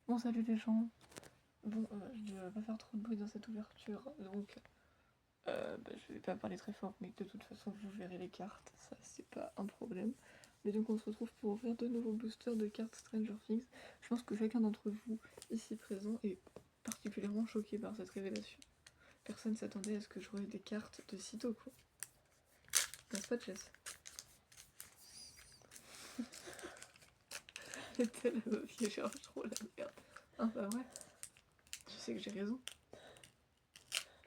Bon, salut les gens. Bon, je vais pas faire trop de bruit dans cette ouverture, donc je vais pas parler très fort, mais de toute façon vous verrez les cartes, ça c'est pas un problème. Mais donc on se retrouve pour ouvrir de nouveaux boosters de cartes Stranger Things. Je pense que chacun d'entre vous ici présent est particulièrement choqué par cette révélation. Personne s'attendait à ce que je j'aurais des cartes de sitôt, quoi. N'est-ce pas, Jess? C'était la meuf qui cherche trop la merde. Ah bah ouais, je sais que j'ai raison.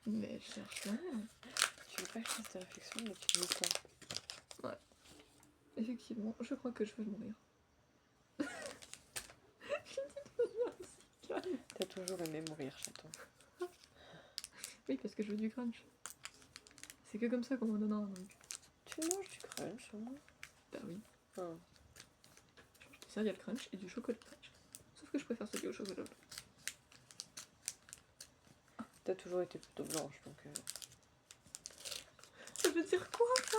Mais je cherche la merde. Tu veux pas que je fasse des réflexions, mais tu dis ça. Ouais. Effectivement, je crois que je vais mourir. T'as toujours aimé mourir, chaton. Oui, parce que je veux du crunch. C'est que comme ça qu'on m'en donnera, donc. Tu manges du crunch, au moins? Bah oui. Oh. Je mange du céréales crunch et du chocolat crunch. Sauf que je préfère celui au chocolat blanc. T'as toujours été plutôt blanche, donc... Ça veut dire quoi, ça?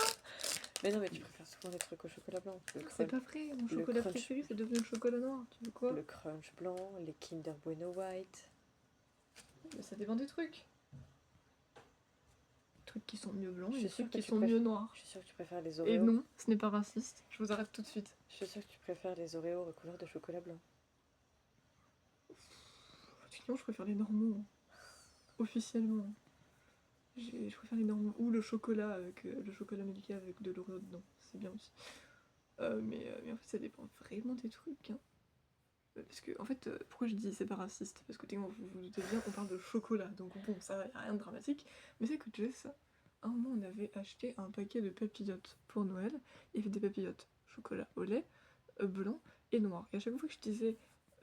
Mais non, mais tu préfères souvent les trucs au chocolat blanc. C'est pas vrai, mon chocolat crunch... préféré c'est devenu le chocolat noir. Tu veux quoi? Le crunch blanc, les Kinder Bueno White... Mais ça dépend des trucs. Trucs qui sont mieux blancs Je et suis des sûre trucs que qui tu sont mieux noirs. Je suis sûre que tu préfères les Oreos. Et non, ce n'est pas raciste. Je vous arrête tout de suite. Je suis sûre que tu préfères les Oreos recouverts de chocolat blanc. Effectivement, je préfère les normaux. Officiellement. Je préfère les normaux. Ou le chocolat avec le chocolat médical avec de l'Oreo dedans. C'est bien aussi. Mais en fait, ça dépend vraiment des trucs. Hein. Parce que, en fait, pourquoi je dis c'est pas raciste? Parce que vous vous doutez bien, on parle de chocolat, donc bon, ça y a rien de dramatique. Mais c'est que Jess, à un moment, on avait acheté un paquet de papillotes pour Noël. Il y avait des papillotes chocolat au lait, blanc et noir. Et à chaque fois que je disais,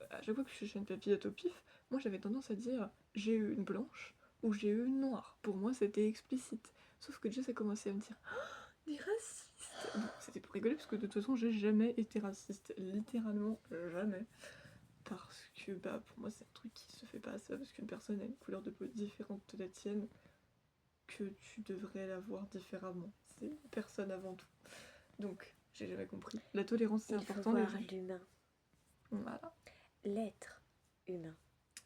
à chaque fois que je cherchais une papillote au pif, moi j'avais tendance à dire j'ai eu une blanche ou j'ai eu une noire. Pour moi, c'était explicite. Sauf que Jess a commencé à me dire des racistes. Bon, c'était pour rigoler parce que de toute façon, j'ai jamais été raciste, littéralement jamais. Parce que bah pour moi c'est un truc qui se fait pas, c'est pas parce qu'une personne a une couleur de peau différente de la tienne que tu devrais la voir différemment. C'est personne avant tout. Donc j'ai jamais compris. La tolérance c'est important. Il faut voir l'humain. Voilà. L'être humain.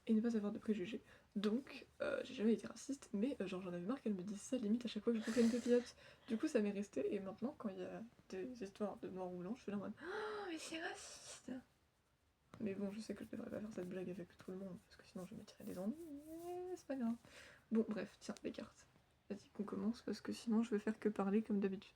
Et ne pas avoir de préjugés. Donc j'ai jamais été raciste, mais genre j'en avais marre qu'elle me dise ça limite à chaque fois que je bouffais une papillote. Du coup ça m'est resté et maintenant quand il y a des histoires de noir ou blanc, je fais là en mode oh mais c'est raciste. Mais bon, je sais que je devrais pas faire cette blague avec tout le monde, parce que sinon je me tirerais des ennuis, mais c'est pas grave. Bon, bref, tiens, les cartes. Vas-y qu'on commence, parce que sinon je vais faire que parler comme d'habitude.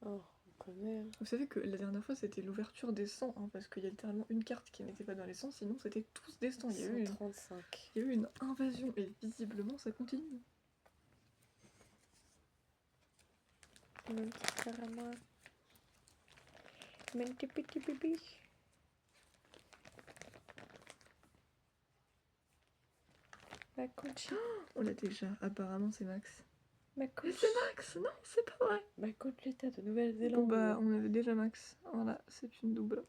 Oh, on connaît. Vous savez que la dernière fois c'était l'ouverture des 100, hein, parce qu'il y a littéralement une carte qui n'était pas dans les 100, sinon c'était tous des 100. Il y a eu 135. Il y a eu une invasion, et visiblement ça continue. Mon petit frère à moi. Mon petit bébé. Ma Conchita. On l'a déjà, apparemment c'est Max. Ma Mais Conchita. c'est Max. Non, c'est pas vrai. Ma Conchita de Nouvelle-Zélande. Bon bah, on avait déjà Max. Voilà, c'est une double.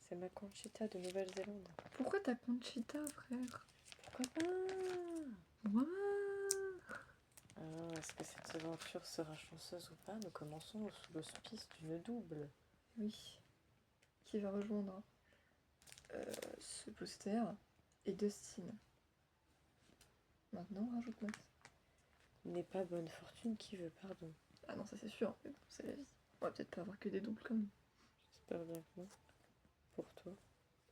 C'est ma Conchita de Nouvelle-Zélande. Pourquoi t'as Conchita, frère? Pourquoi pas? Ouais. Alors, est-ce que cette aventure sera chanceuse ou pas? Nous commençons sous l'auspice d'une double. Oui. Qui va rejoindre ce poster et Dustin. Maintenant, on rajoute Max. N'est pas bonne fortune qui veut pardon. Ah non, ça c'est sûr, mais bon, c'est la vie. On va peut-être pas avoir que des doubles quand même. J'espère bien que non. Pour toi.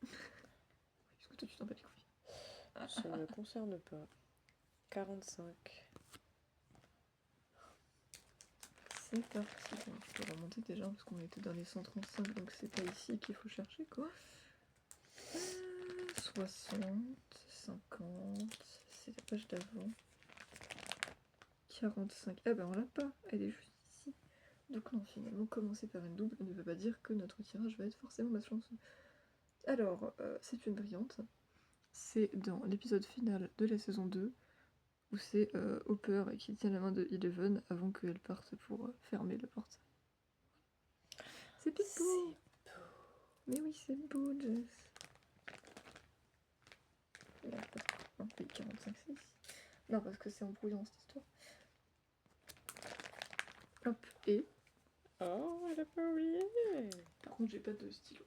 Est-ce que toi tu t'en bats les couilles? Ça ne me concerne pas. 45. C'est parti. Bon, je peux remonter déjà parce qu'on était dans les 135, donc c'est pas ici qu'il faut chercher quoi. 60, 50, c'est la page d'avant. 45. Ah ben on l'a pas, elle est juste ici. Donc non, finalement, commencer par une double ne veut pas dire que notre tirage va être forcément malchanceux. Alors, c'est une brillante. C'est dans l'épisode final de la saison 2, où c'est Hopper qui tient la main de Eleven avant qu'elle parte pour fermer le portail. C'est beau. C'est beau. Mais oui, c'est beau, Jess. Non, oui, 45, c'est ici. Non, parce que c'est embrouillant cette histoire. Hop, et... Oh, elle a pas oublié. Par contre, j'ai pas de stylo.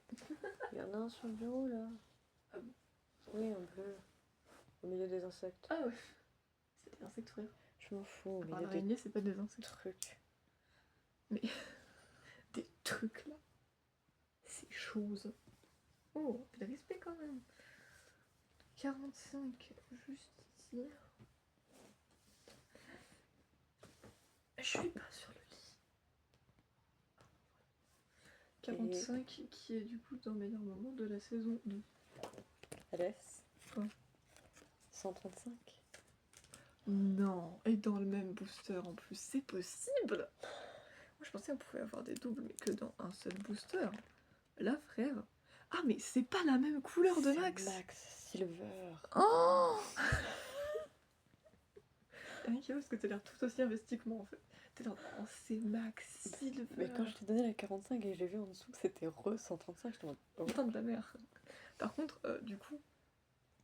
Il y en a un sur le bureau là. Ah bon? Oui, un bleu. Au milieu des insectes. Ah ouais. C'est des insectes, frère. Je m'en fous, au Enfin, milieu des l'araignée, c'est pas des insectes. trucs. Des trucs là. Ces choses. Oh, un peu de respect quand même. 45, juste ici. Je suis pas sur le lit. 45 qui est du coup dans le meilleur moment de la saison 2. Alès Quoi 135. Non, et dans le même booster en plus, c'est possible. Moi je pensais qu'on pouvait avoir des doubles, mais que dans un seul booster. Là, frère. Ah, mais c'est pas la même couleur de C'est Max. Max Silver. Oh Rien qui parce que t'as l'air tout aussi investi que moi en fait. T'es là, oh, c'est Max Silver. Mais quand je t'ai donné la 45 et j'ai vu en dessous que c'était re 135, je te demande. Oh. Putain de la merde. Par contre, du coup,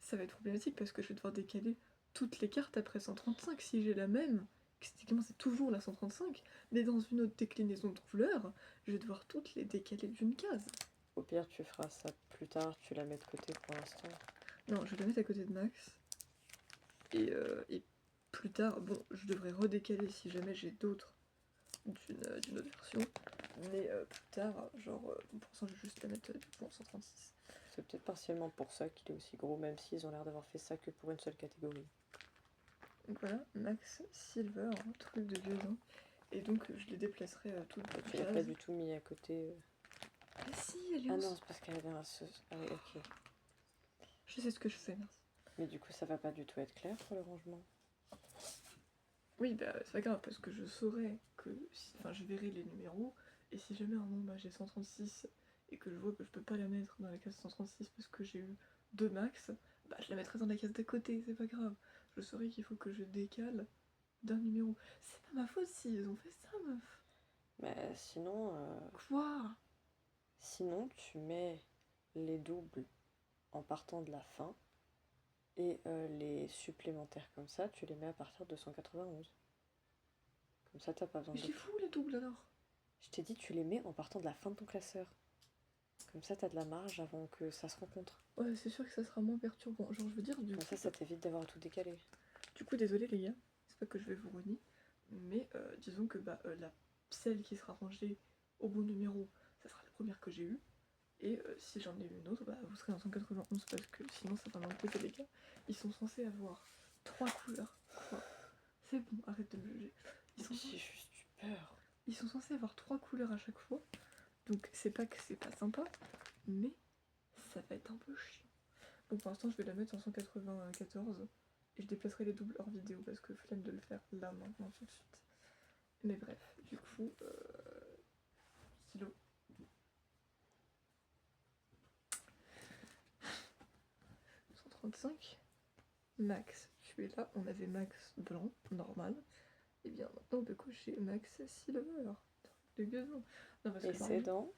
ça va être problématique parce que je vais devoir décaler toutes les cartes après 135 si j'ai la même. Techniquement, c'est toujours la 135, mais dans une autre déclinaison de couleur, je vais devoir toutes les décaler d'une case. Au pire, tu feras ça plus tard, tu la mets de côté pour l'instant. Non, je vais la mettre à côté de Max. Et plus tard, bon, je devrais redécaler si jamais j'ai d'autres d'une autre version. Mais plus tard, genre, pour l'instant, je vais juste la mettre du coup en 136. C'est peut-être partiellement pour ça qu'il est aussi gros, même s'ils ont l'air d'avoir fait ça que pour une seule catégorie. Donc voilà, Max Silver, un truc de vieux. Et donc je les déplacerai toutes dans Tu l'as pas du tout mis à côté. Ah si, elle est Ah en non, c'est parce qu'elle avait un... Ah oui, ok. Je sais ce que je fais, merci. Mais du coup, ça va pas du tout être clair pour le rangement. Oui, bah c'est pas grave, parce que je saurais que... Enfin, je verrai les numéros, et si jamais un nom, bah, j'ai 136, et que je vois que je peux pas la mettre dans la case 136 parce que j'ai eu 2 max, bah je la mettrai dans la case d'à côté, c'est pas grave. Je saurais qu'il faut que je décale d'un numéro. C'est pas ma faute si ils ont fait ça, meuf. Mais sinon... Quoi? Sinon, tu mets les doubles en partant de la fin, et les supplémentaires comme ça, tu les mets à partir de 191. Comme ça, t'as pas besoin Mais de... je les fous les doubles alors. Je t'ai dit, tu les mets en partant de la fin de ton classeur. Comme ça, t'as de la marge avant que ça se rencontre. Ouais, c'est sûr que ça sera moins perturbant. Genre, je veux dire, du Comme coup... ça t'évite d'avoir tout décalé. Du coup, désolé les gars, c'est pas que je vais vous renier, mais disons que celle qui sera rangée au bon numéro, ça sera la première que j'ai eue, et si j'en ai une autre, bah, vous serez en 191 parce que sinon ça va m'embêter les gars. Ils sont censés avoir 3 couleurs. Enfin, c'est bon, arrête de me juger. J'ai juste eu peur. Ils sont censés avoir 3 couleurs à chaque fois, donc c'est pas que c'est pas sympa, mais ça va être un peu chiant. Donc pour l'instant je vais la mettre en 194 et je déplacerai les doubles hors vidéo parce que flemme de le faire là maintenant tout de suite. Mais bref, du coup, stylo. « 135. Max, tu es là, on avait Max blanc, normal. Et bien maintenant on peut cocher Max Silver. De gazon. Non, parce Et que c'est dans...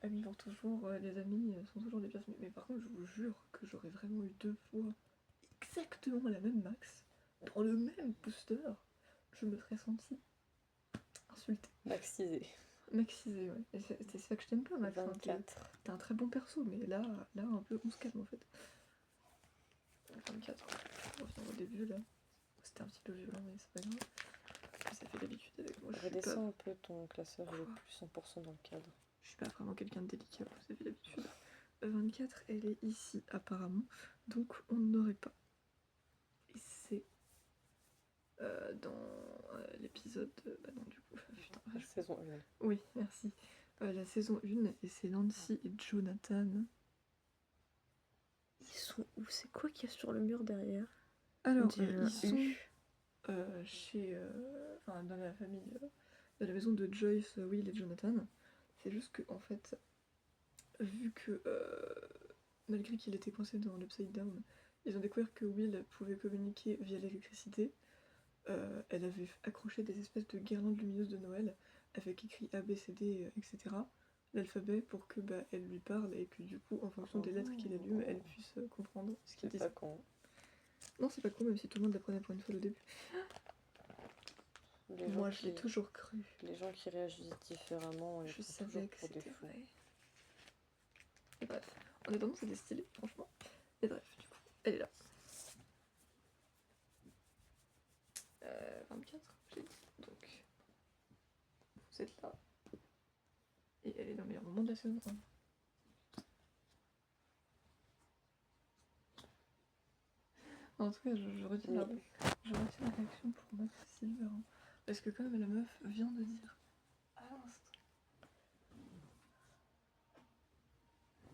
amis pour toujours, les amis sont toujours des pièces. Mais par contre, je vous jure que j'aurais vraiment eu 2 fois exactement la même Max dans le même booster. Je me serais sentie insultée. Maxisé. Maxisée, ouais. Et c'est ça que je t'aime pas, Max. 24. T'es un très bon perso, mais là, un peu, on se calme en fait. 24. On revient au début là. C'était un petit peu violent, mais c'est pas grave. Ça fait l'habitude avec moi. Redescends un peu ton classeur, il est plus 100% dans le cadre. Je suis pas vraiment quelqu'un de délicat, vous avez l'habitude. 24, elle est ici apparemment, donc on n'aurait pas. Et c'est dans l'épisode... bah non, du coup, putain. La saison 1. Oui, merci. La saison 1, et c'est Nancy et Jonathan. Ils sont où? C'est quoi qu'il y a sur le mur derrière? Alors, ils sont chez... Enfin, dans la famille... dans la maison de Joyce, Will et Jonathan. C'est juste que, en fait, vu que... malgré qu'il était coincé dans l'Upside Down, ils ont découvert que Will pouvait communiquer via l'électricité. Elle avait accroché des espèces de guirlandes lumineuses de Noël avec écrit A, B, C, D, etc. L'alphabet pour que elle lui parle et que du coup, en fonction des lettres qu'il allume, elle puisse comprendre ce qu'il dit. C'est pas con. Non, c'est pas con, même si tout le monde l'apprenait pour une fois au début. Moi, je l'ai toujours cru. Les gens qui réagissent différemment, Je savais que c'était vrai. En attendant, c'était stylé, franchement. Et bref, du coup, elle est là. 24, j'ai dit. Donc, vous êtes là. Et elle est dans le meilleur moment de la saison 1. En tout cas, je retiens, je retiens la réaction pour Max Silver. Hein. Parce que quand même, la meuf vient de dire à l'instant.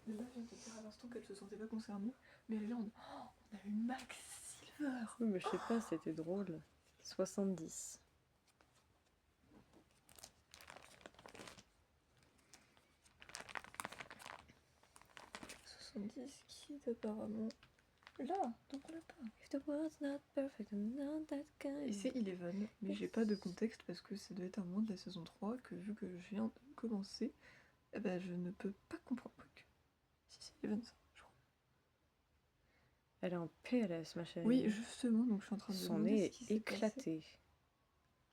La meuf vient de dire à l'instant qu'elle se sentait pas concernée. Mais elle est là en oh, on a eu Max Silver. Oui, mais je sais pas, c'était drôle. 70. 70 qui apparemment là, donc on l'a pas. If the world's not perfect, I'm not that kind. Et c'est Eleven, mais j'ai pas de contexte parce que ça doit être un moment de la saison 3 que vu que je viens de commencer, eh ben je ne peux pas comprendre. Si c'est Eleven ça, je crois. Elle est en PLS, ma chérie. Oui, justement, donc je suis en train de Son demander nez ce qui s'est est éclaté. passé.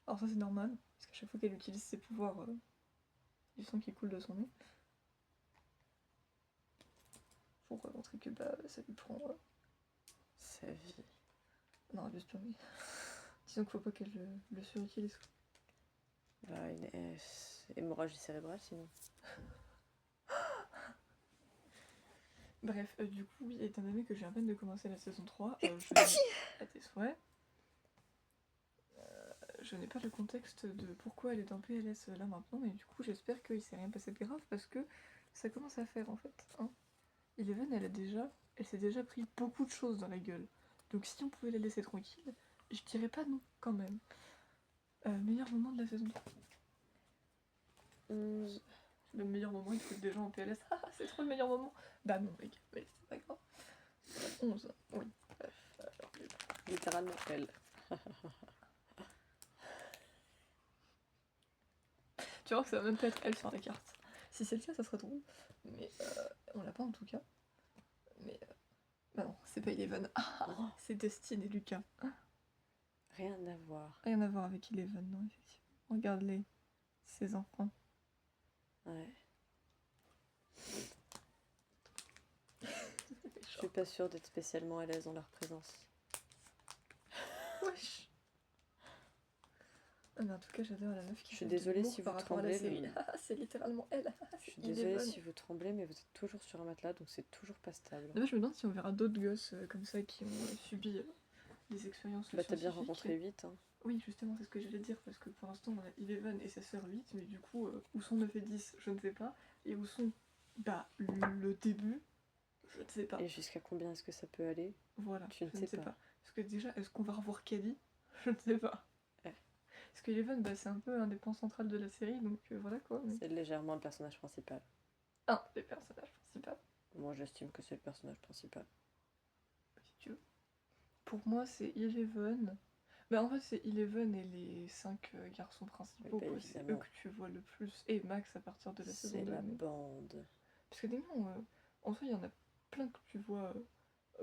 Alors ça c'est normal, parce qu'à chaque fois qu'elle utilise ses pouvoirs, du sang qui coule de son nez. Pour montrer que bah, ça lui prend Sa vie. Non, abuse pas, mais disons qu'il faut pas qu'elle le surutilise. Bah, une hémorragie cérébrale sinon. Bref, du coup, oui, étant donné que j'ai à peine de commencer la saison 3, à tes souhaits, je n'ai pas le contexte de pourquoi elle est en PLS là maintenant, et du coup, j'espère qu'il s'est rien passé de grave parce que ça commence à faire en fait. Hein. Eleven, elle s'est déjà pris beaucoup de choses dans la gueule. Donc si on pouvait la laisser tranquille, je dirais pas non quand même. Meilleur moment de la saison 3. 11. Le meilleur moment, il faut des gens en PLS. Ah, c'est trop le meilleur moment. Bah non, mec, mais c'est pas grave. 11, oui. Alors, Littéralement, elle. tu vois que ça va même pas être elle sur la carte. Si c'est le cas, ça serait drôle. Mais on l'a pas en tout cas. Mais bah non, c'est pas Eleven. Ah, c'est Dustin et Lucas. Rien à voir. Rien à voir avec Eleven, non, effectivement. Regarde-les, ces enfants. Ouais. Je suis pas sûre d'être spécialement à l'aise dans leur présence. Wesh. Ah, mais en tout cas, j'adore la meuf qui Je suis fait désolée de l'humour si vous par rapport à la tremblez, série. Ah, c'est littéralement elle. Je suis désolée si vous tremblez, mais vous êtes toujours sur un matelas, donc c'est toujours pas stable. Là, je me demande si on verra d'autres gosses comme ça qui ont subi des expériences Bah t'as bien scientifiques. rencontré 8, hein. Oui, justement, c'est ce que j'allais dire, parce que pour l'instant, on a Eleven et sa sœur 8, mais du coup, où sont 9 et 10, je ne sais pas. Et où sont, bah, le début, je ne sais pas. Et jusqu'à combien est-ce que ça peut aller? Voilà, Tu ne je ne sais sais pas. pas. Parce que déjà, est-ce qu'on va revoir Caddy? Je ne sais pas. Ouais. Parce que Eleven, bah, c'est un peu un des points centrales de la série, donc voilà quoi. Mais... C'est légèrement le personnage principal. un des personnages principaux. Moi j'estime que c'est le personnage principal. Si tu veux. Pour moi, c'est Eleven. Bah, en fait, c'est Eleven et les 5 garçons principaux, Oui, bah, quoi. C'est eux que tu vois le plus. Et Max à partir de la saison 2. C'est la bande. Parce que des noms, en soi, il y en a plein que tu vois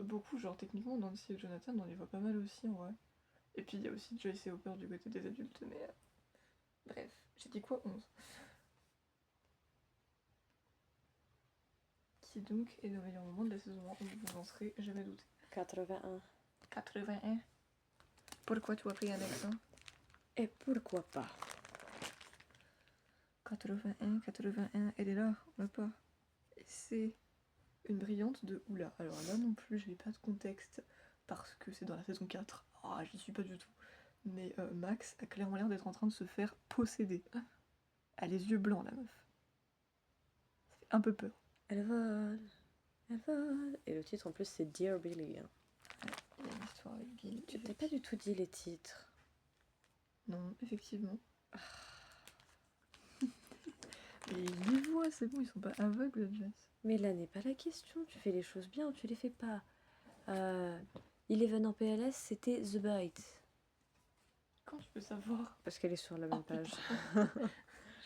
beaucoup. Genre, techniquement, Nancy et Jonathan, on les voit pas mal aussi, en vrai. Et puis, il y a aussi Joyce et Hopper du côté des adultes, mais... bref, j'ai dit quoi 11. Qui donc est le meilleur moment de la saison 1, vous n'en serez jamais douté. 81. 81. Pourquoi tu as pris un accent? Et pourquoi pas? 81, elle est là, on l'a pas. Et c'est une brillante de oula. Alors là non plus, je n'ai pas de contexte parce que c'est dans la saison 4. Ah, j'y suis pas du tout. Mais Max a clairement l'air d'être en train de se faire posséder. Elle a les yeux blancs, la meuf. Ça fait un peu peur. Elle vole, elle vole. Et le titre en plus c'est Dear Billy. Hein. Ouais, il y a une histoire avec Billy. Tu t'es pas du tout dit les titres. Non, effectivement. Mais les voix, c'est bon, ils sont pas aveugles, Jess. Mais là n'est pas la question, tu fais les choses bien ou tu les fais pas. Eleven en PLS, c'était The Bite. Quand tu peux savoir? Parce qu'elle est sur la même page.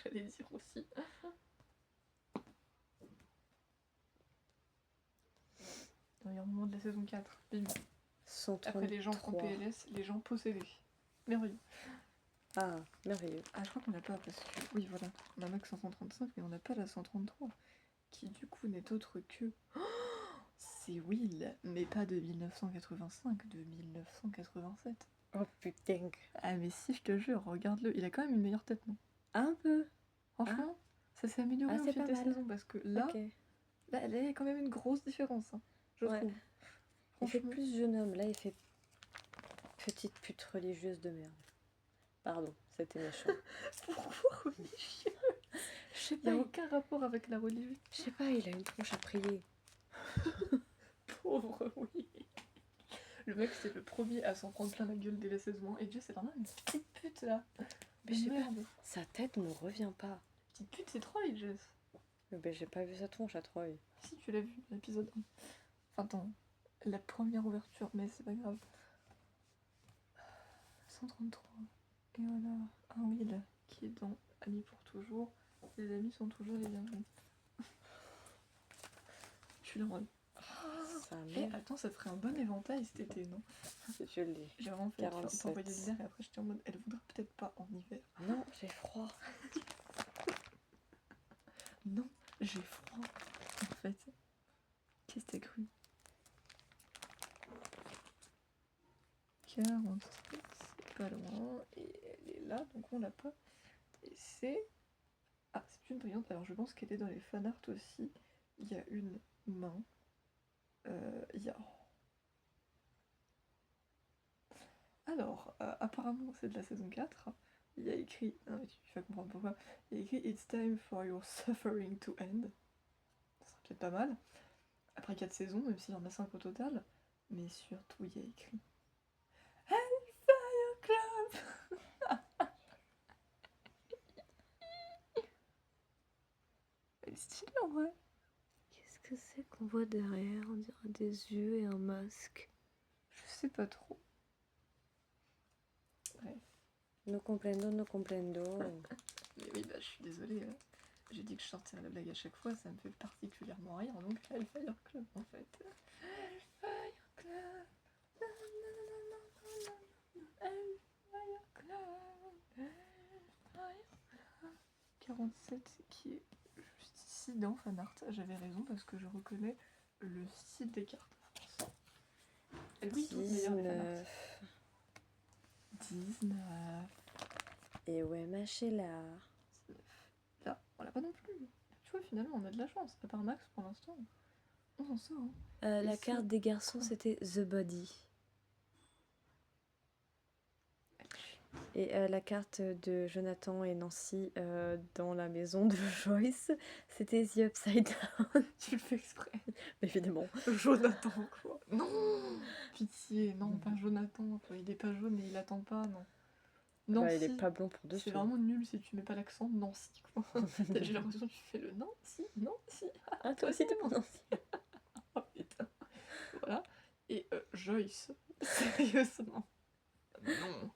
J'allais dire aussi. Dans le moment de la saison 4, bim. 133. Après les gens en PLS, les gens possédés. Merveilleux. Ah, merveilleux. Ah, je crois qu'on l'a pas parce que... oui, voilà. On a Max 135, mais on n'a pas la 133. Qui du coup n'est autre que... Oh, C'est Will, mais pas de 1985, de 1987. Oh putain. Ah mais si, je te jure, regarde-le, il a quand même une meilleure tête, non? Un peu. Franchement, ça s'est amélioré Ah, au c'est fil pas des mal. saisons, parce que là, Ok. là, il y a quand même une grosse différence, hein, je Ouais. trouve. Il fait Franchement. plus jeune homme. Là, il fait petite pute religieuse de merde. Pardon, c'était méchant. Pourquoi religieux? Je sais Il pas, n'y a aucun rapport avec la religion. je sais pas, il a une tronche à prier. Pauvre, oui. Le mec, c'est le premier à s'en prendre plein la gueule dès la saison 1. Et Dieu, c'est vraiment une petite pute, là. Mais je sais pas, Merde. sa tête me revient pas. Petite pute, c'est Troy, Jess. Mais ben, j'ai pas vu sa tronche à Troy. Si, tu l'as vu, l'épisode 1. Enfin, attends, la première ouverture, mais c'est pas grave. 133. Et voilà, un Will qui est dans Amis pour toujours. Les amis sont toujours les bienvenus. Je suis drôle. Ça Et me... attends, ça ferait un bon éventail cet été, non? Je l'ai. J'ai vraiment fait 47. t'envoyer l'hiver et après j'étais en mode, elle voudrait peut-être pas en hiver. Non, j'ai froid. Non, j'ai froid. En fait, qu'est-ce que t'as cru? 47, c'est pas loin. Et elle est là, donc on l'a pas. Et c'est... Ah, c'est une brillante. Alors je pense qu'elle est dans les fanarts aussi. Il y a une main. Il y a... Alors, apparemment c'est de la saison 4. Il y a écrit... Non mais tu vas comprendre pourquoi. Il y a écrit It's time for your suffering to end. Ça serait peut-être pas mal. Après 4 saisons, même s'il y en a 5 au total. Mais surtout, il y a écrit Hellfire Club. Elle est stylée en vrai. Qu'est-ce que c'est qu'on voit derrière? On dirait des yeux et un masque. Je sais pas trop. Bref. No comprendo, no comprendo. Mais oui, bah je suis désolée. J'ai dit que je sortirais la blague à chaque fois, ça me fait particulièrement rire. Donc Hellfire Club en fait. Hellfire Club. Hellfire Club. Hellfire Club. 47 qui est juste ici dans Fanart. J'avais raison parce que je reconnais le style des cartes en France. Elles sont toutes meilleures les fanarts. 19. Et ouais, ma chéla. Là, on l'a pas non plus. Tu vois, finalement, on a de la chance. À part Max, pour l'instant, on s'en sort. Hein. La Et carte ça, des garçons, quoi? c'était The Body. Et la carte de Jonathan et Nancy dans la maison de Joyce, c'était The Upside Down. Tu le fais exprès. Évidemment. Jonathan, quoi. Non. Pitié, non, pas Jonathan. Quoi. Il est pas jaune et il attend pas, non. Nancy. Bah, il est pas blond pour C'est dessous. vraiment nul si tu mets pas l'accent de Nancy, quoi. J'ai l'impression que tu fais le Nancy, Nancy. Ah, toi aussi, t'es pas Nancy. Oh putain. Voilà. Et Joyce. Sérieusement. Non.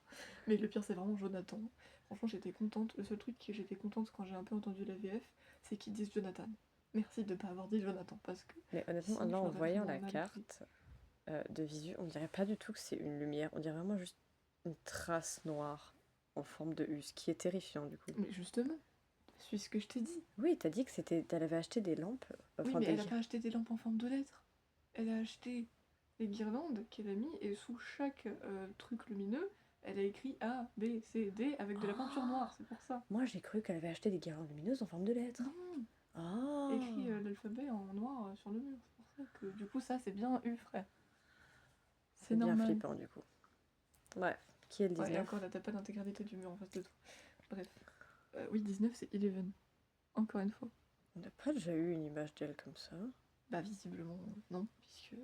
Mais le pire, c'est vraiment Jonathan. Franchement, j'étais contente. Le seul truc que j'étais contente quand j'ai un peu entendu la VF, c'est qu'ils disent Jonathan. Merci de ne pas avoir dit Jonathan, parce que... Mais honnêtement, sinon, là, en j'aurais voyant la vraiment mal carte de visu, on dirait pas du tout que c'est une lumière. On dirait vraiment juste une trace noire en forme de U, ce qui est terrifiant du coup. Mais justement, suis ce que je t'ai dit. Oui, t'as dit que c'était, elle avait acheté des lampes. Oui, mais elle a pas acheté des lampes en forme de lettres. Elle a acheté des guirlandes qu'elle a mis, et sous chaque truc lumineux, elle a écrit A, B, C, D avec de la peinture noire, c'est pour ça. Moi, j'ai cru qu'elle avait acheté des guirlandes lumineuses en forme de lettres. Non, Ah. écrit l'alphabet en noir sur le mur, c'est pour ça que du coup ça c'est bien U, frère. C'est bien flippant du coup. Bref, qui est le 19 et encore là, t'as pas d'intégralité du mur en face de toi. Bref. Oui, 19 c'est Eleven. Encore une fois. On n'a pas déjà eu une image d'elle comme ça? Bah visiblement non, puisque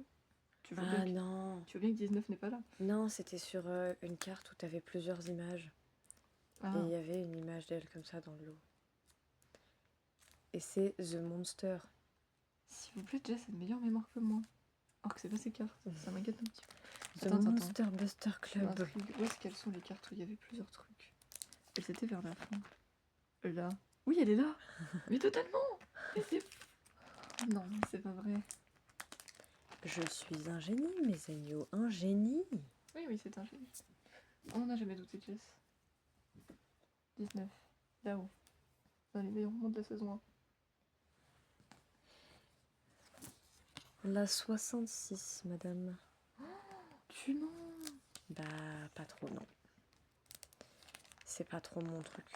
tu veux, non. Tu veux bien que 19 n'est pas là. Non, c'était sur une carte où t'avais plusieurs images. Ah. Et il y avait une image d'elle comme ça dans le lot. Et c'est The Monster. S'il vous plaît, Jess a une meilleure mémoire que moi. Alors que c'est pas ses cartes, ça m'inquiète un petit peu. The Monster Buster Club. Où est-ce qu'elles sont les cartes où il y avait plusieurs trucs? Elles étaient vers la fin. Là. Oui, elle est là. Mais totalement. Mais c'est... Non, mais c'est pas vrai. Je suis un génie, mes agneaux. Un génie. Oui, c'est un génie. On n'en a jamais douté, Jess. 19. Là-haut. Dans les meilleurs moments de la saison 1. La 66, madame. Tu mens. Bah, pas trop, non. C'est pas trop mon truc.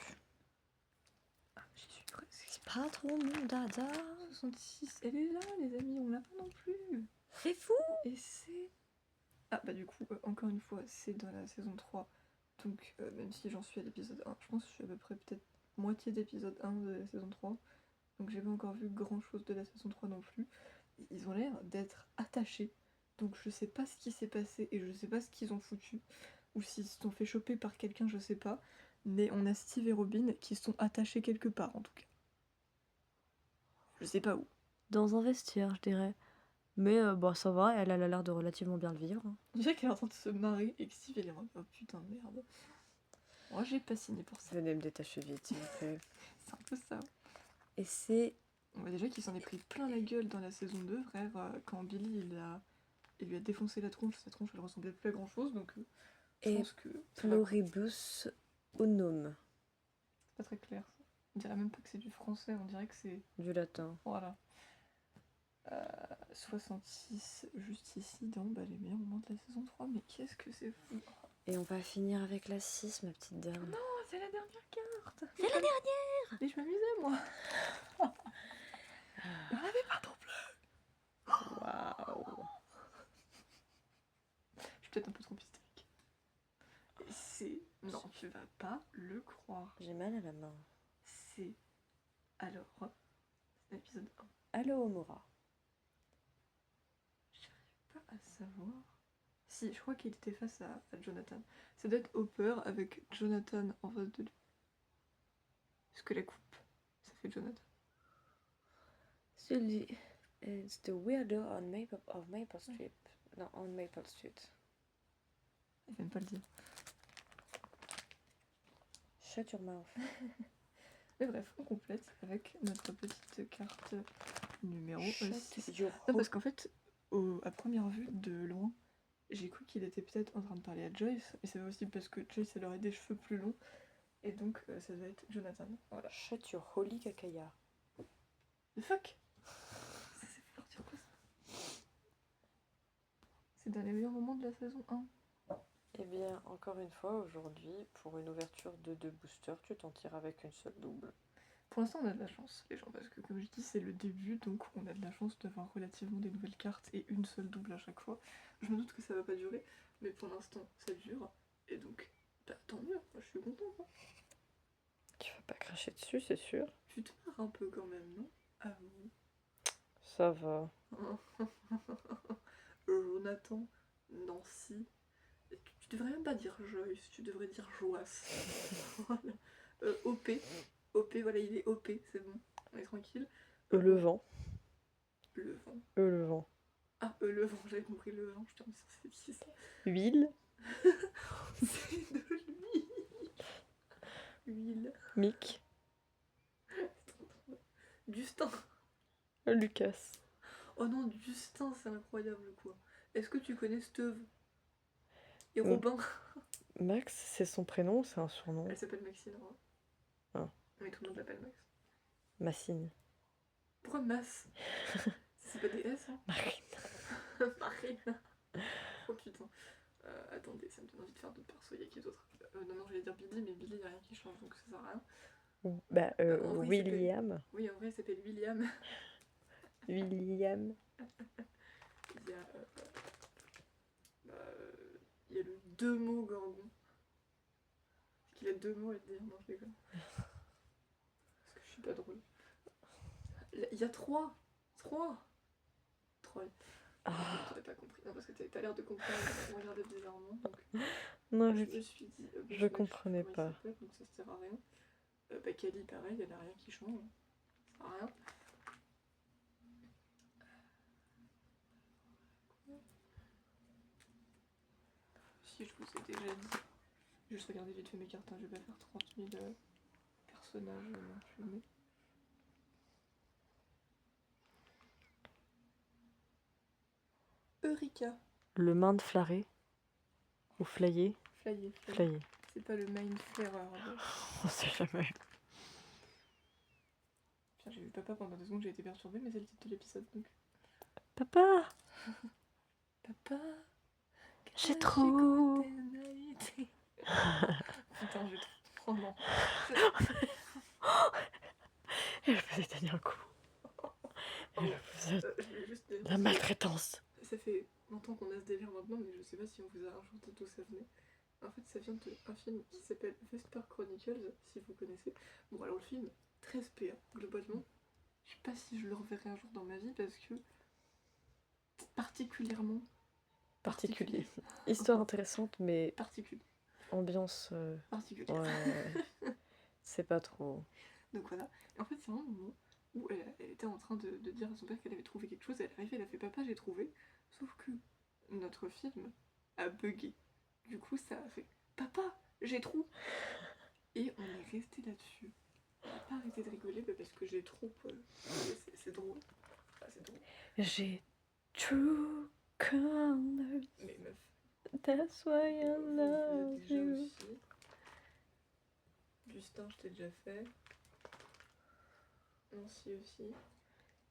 J'y suis presque. C'est pas trop mon dada. 66, elle est là, les amis, on l'a pas non plus. C'est fou. Et c'est... Ah bah du coup, encore une fois, c'est dans la saison 3. Donc même si j'en suis à l'épisode 1, je pense que je suis à peu près peut-être moitié d'épisode 1 de la saison 3. Donc j'ai pas encore vu grand chose de la saison 3 non plus. Ils ont l'air d'être attachés. Donc je sais pas ce qui s'est passé et je sais pas ce qu'ils ont foutu. Ou s'ils se sont fait choper par quelqu'un, je sais pas. Mais on a Steve et Robin qui sont attachés quelque part en tout cas. Je sais pas où. Dans un vestiaire, je dirais. Mais bah ça va, elle a l'air de relativement bien le vivre. Je dirais qu'elle est en train de se marrer et que Steve il est en mode oh putain de merde. Moi j'ai pas signé pour ça. Venez me détacher vite, s'il vous plaît. C'est un peu ça. Et c'est... On voit déjà qu'il s'en est pris plein la gueule dans la saison 2, frère, quand Billy il lui a défoncé la tronche. Sa tronche elle ressemblait plus à grand chose donc je Et pense que pluribus unum. c'est pas très clair ça. On dirait même pas que c'est du français, on dirait que c'est... Du latin. Voilà. 66 juste ici dans les meilleurs moments de la saison 3, mais qu'est-ce que c'est fou. Et on va finir avec la 6, ma petite dame. Non, c'est la dernière carte. C'est la dernière. Mais je m'amusais moi. On avait pas non plus. Waouh. Je suis peut-être un peu trop hystérique. Et c'est... Non, tu vas pas le croire. J'ai mal à la main. C'est... Alors... C'est l'épisode 1. Allô, Omura. Pas à savoir... Si, je crois qu'il était face à Jonathan. Ça doit être Hopper avec Jonathan en face de lui. Parce que la coupe, ça fait Jonathan. Celui... It's the weirdo on Maple Street. Non, on Maple Street. Il vient pas le dire. Shut your mouth. Mais bref, on complète avec notre petite carte numéro 6. Your Non, parce qu'en fait, à première vue, de loin, j'ai cru qu'il était peut-être en train de parler à Joyce, mais c'est aussi parce que Joyce, elle aurait des cheveux plus longs, et donc ça doit être Jonathan. Voilà. Shut your holy kakaya. The fuck. Ça s'est fait leur dire quoi ça? C'est dans les meilleurs moments de la saison 1. Eh bien, encore une fois, aujourd'hui, pour une ouverture de 2 boosters, tu t'en tires avec une seule double. Pour l'instant, on a de la chance, les gens, parce que comme je dis, c'est le début, donc on a de la chance d'avoir relativement des nouvelles cartes et une seule double à chaque fois. Je me doute que ça va pas durer, mais pour l'instant, ça dure, et donc, bah, tant mieux, moi je suis contente. Hein. Tu vas pas cracher dessus, c'est sûr. Tu te marres un peu quand même, non? Avoue. Ça va. Jonathan, Nancy. Tu devrais même pas dire Joyce, tu devrais dire Joas. Voilà. OP. OP, voilà, il est OP, c'est bon, on est tranquille. Le vent. Le vent. Le vent. Ah, le vent, j'avais compris le vent, je mais c'est qui ça? Huile. C'est de l'huile. Huile. Mick. Justin. Lucas. Oh non, Justin, c'est incroyable quoi. Est-ce que tu connais Steve? Et Robin? Max, c'est son prénom ou c'est un surnom? Elle s'appelle Maxine. Hein. Ah. Mais tout le monde l'appelle Max. Massine. Pourquoi Mass? C'est pas des S, hein? Marine. Marine. Oh putain. Attendez, ça me donne envie de faire d'autres persos. Il y a qui d'autre? Non, j'allais dire Billy, mais Billy, il n'y a rien qui change, donc ça sert à rien. Bah, En vrai, William. Oui, en vrai, il s'appelle William. William. Il y a... il y a le deux mots Gorgon. Est-ce qu'il a deux mots à te dire? Non, je déconne. Parce que je suis pas drôle. Il y a trois. Trois. Ah. Tu n'as pas compris. Non, parce que t'as l'air de comprendre. On regardait bizarrement. Donc, Non, je mais me suis dit. je comprenais pas. Donc ça sert à rien. Kali, pareil, elle a rien qui change. Ça sert à rien. Si, je vous ai déjà dit. Juste regarder vite fait mes cartes, hein. Je vais pas faire 30 000 personnages non plus. Mais... Eureka. Le main de flaré. Ou flayé. Flayé. Flayé. C'est pas le main flaireur. On sait jamais. J'ai vu papa pendant 2 secondes, j'ai été perturbée, mais c'est le titre de l'épisode donc. Papa, Papa, j'ai Katachi trop. Kotenaite. Putain, j'ai trop. Oh non. Elle faisait tenir le coup. Elle faisait Je voulais juste dire. de la maltraitance. Ça fait longtemps qu'on a ce délire maintenant, mais je sais pas si on vous a raconté d'où ça venait. En fait, ça vient d'un film qui s'appelle Vesper Chronicles, si vous connaissez. Bon, alors le film, 13 PA, globalement. Je sais pas si je le reverrai un jour dans ma vie parce que particulièrement Particulier. Histoire intéressante, mais particulier. ambiance. Particulier. Ouais. C'est pas trop. Donc voilà. Et en fait, c'est vraiment le moment où elle était en train de dire à son père qu'elle avait trouvé quelque chose. Elle est arrivée, elle a fait papa, j'ai trouvé. Sauf que notre film a bugué. Du coup, ça a fait papa, j'ai trop. Et on est resté là-dessus. On n'a pas arrêté de rigoler parce que j'ai trop. C'est drôle. Ah, c'est drôle. J'ai true colors. Mais meuf, That's why I vous êtes love déjà you. aussi. Justin, je t'ai déjà fait. Nancy aussi.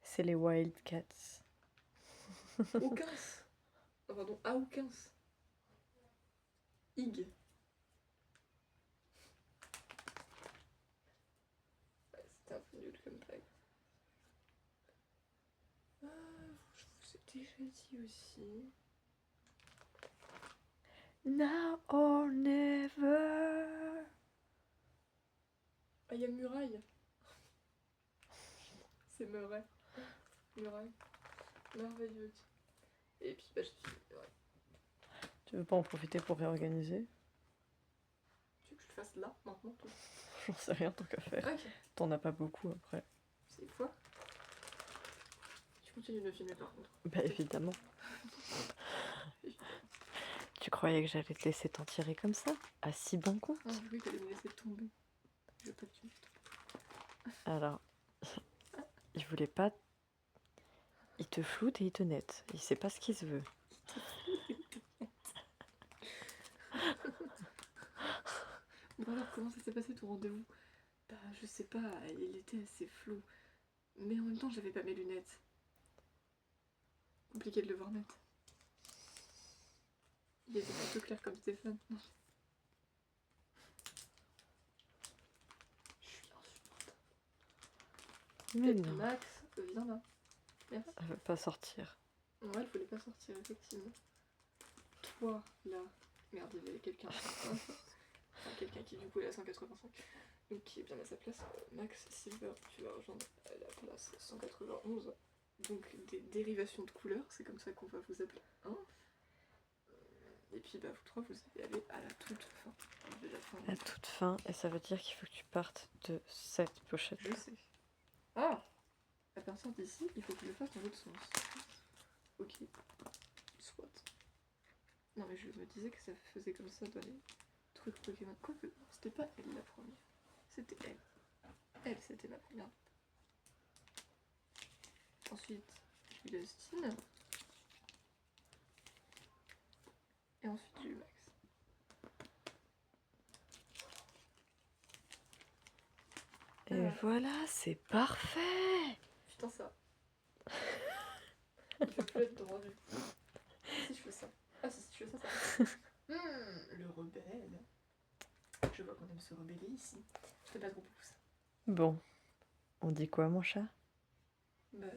C'est les Wildcats. Aucun. Oh, pardon, aucun. Ig. Ouais, c'était un peu nul comme blague. Je vous ai déjà dit aussi. Now or never. Ah, il y a Muraille. C'est Murray. Muraille. Merveilleuse. Et puis, bah, j'ai fini. Ouais. Tu veux pas en profiter pour réorganiser? Tu veux que je le fasse là, maintenant, tout. J'en sais rien, tant qu'à faire. Ok. T'en as pas beaucoup après. C'est quoi? Tu continues de filmer par contre. Bah évidemment. Tu croyais que j'allais te laisser t'en tirer comme ça? À si bon compte? Ah, j'ai cru que t'allais me laisser tomber. Je veux pas te tuer. Alors, il voulait pas. Il te floute et il te nette. Il sait pas ce qu'il se veut. Bon alors, comment ça s'est passé ton rendez-vous? Bah, je sais pas, il était assez flou. Mais en même temps, j'avais pas mes lunettes. Compliqué de le voir net. Il était plutôt clair comme Stéphane. Je suis insupportable. Mais non, Max, viens là. Merci. elle veut pas sortir. Ouais, elle voulait pas sortir, effectivement. Toi, là. Merde, il y avait quelqu'un. Enfin, quelqu'un qui, du coup, est à 185. Donc, qui est bien à sa place. Max Silver, tu vas rejoindre la place 191. Donc, des dérivations de couleurs, c'est comme ça qu'on va vous appeler. Hein, et puis, bah, vous trois, vous allez aller à la toute fin de la fin. À toute fin, et ça veut dire qu'il faut que tu partes de cette pochette. Je sais. Ah! À partir d'ici, il faut que je le fasse dans l'autre sens. Ok. Soit. Non, mais je me disais que ça faisait comme ça dans les trucs Pokémon. Quoique, c'était pas elle la première. C'était elle. Elle, c'était ma première. Ensuite, j'ai eu Dustin. Et ensuite, j'ai eu Max. Et voilà, c'est parfait! Putain, ça. Il faut plus être droit du coup. Si je fais ça. Ah, si je fais ça, ça. Le rebelle. Je vois qu'on aime se rebeller ici. Je fais pas trop pour ça. Bon, on dit quoi, mon chat? Bah,